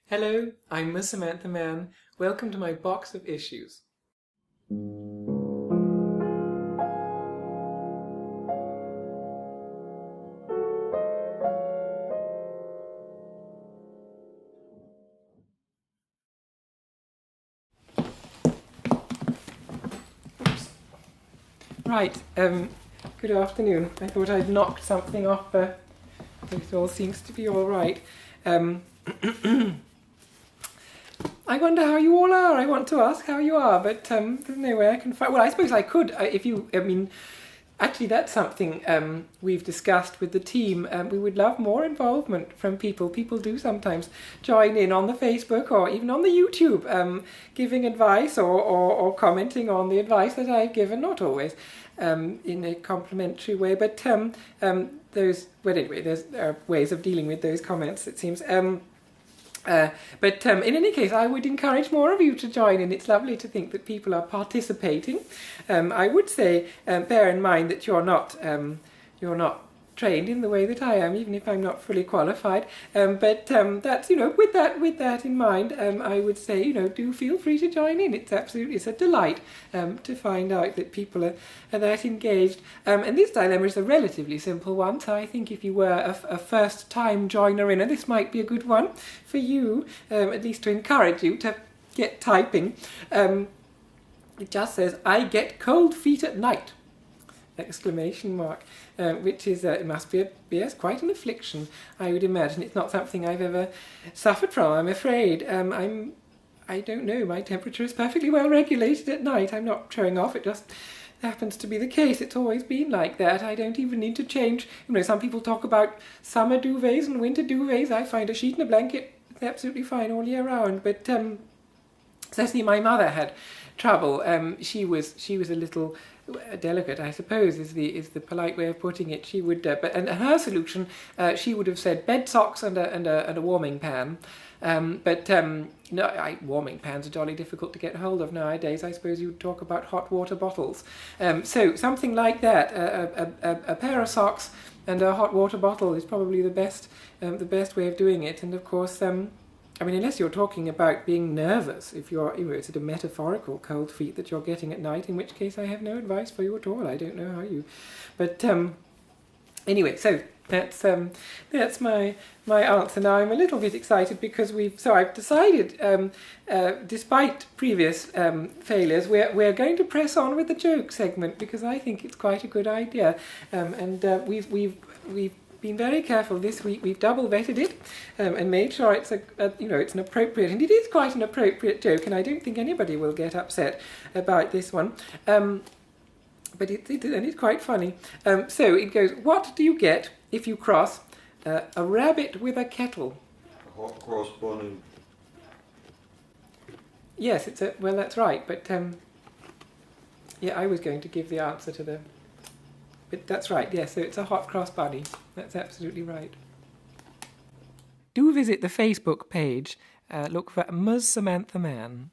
Hello, I'm Ms Samantha Mann. Welcome to my box of issues. Right, good afternoon. I thought I'd knocked something off, but it all seems to be all right. I wonder how you all are. I want to ask how you are, but there's no way I can find... Well, I suppose I could, actually that's something we've discussed with the team. We would love more involvement from people. People do sometimes join in on the Facebook or even on the YouTube, giving advice or commenting on the advice that I've given, not always in a complimentary way, but there's ways of dealing with those comments, it seems. But in any case, I would encourage more of you to join in. It's lovely to think that people are participating. I would say, bear in mind that you're not trained in the way that I am, even if I'm not fully qualified. But that's, with that in mind, I would say, do feel free to join in. It's a delight to find out that people are that engaged. And this dilemma is a relatively simple one, so I think if you were a first-time joiner in, and this might be a good one for you, at least to encourage you to get typing. It just says, I get cold feet at night! Exclamation mark, which is, it must be quite an affliction, I would imagine. It's not something I've ever suffered from, I'm afraid. I don't know, my temperature is perfectly well regulated at night. I'm not showing off, it just happens to be the case. It's always been like that. I don't even need to change. Some people talk about summer duvets and winter duvets. I find a sheet and a blanket absolutely fine all year round, but certainly my mother had trouble. She was a little delicate, I suppose, is the polite way of putting it. She would, and her solution, she would have said bed socks and a warming pan. Warming pans are jolly difficult to get hold of nowadays. I suppose you would talk about hot water bottles. So something like that, a pair of socks and a hot water bottle is probably the best way of doing it. And of course, unless you're talking about being nervous, if it's a metaphorical cold feet that you're getting at night, in which case I have no advice for you at all. I don't know how you... But anyway, so that's my answer. Now I'm a little bit excited because I've decided, despite previous failures, we're going to press on with the joke segment because I think it's quite a good idea. We've been very careful this week. We've double vetted it and made sure it's it's an appropriate, and it is quite an appropriate joke, and I don't think anybody will get upset about this one. But it's quite funny. So it goes, what do you get if you cross a rabbit with a kettle? A hot cross bunny. Yes, that's right, but I was going to give the answer to the... But that's right, yes, so it's a hot cross bunny. That's absolutely right. Do visit the Facebook page. Look for Ms Samantha Mann.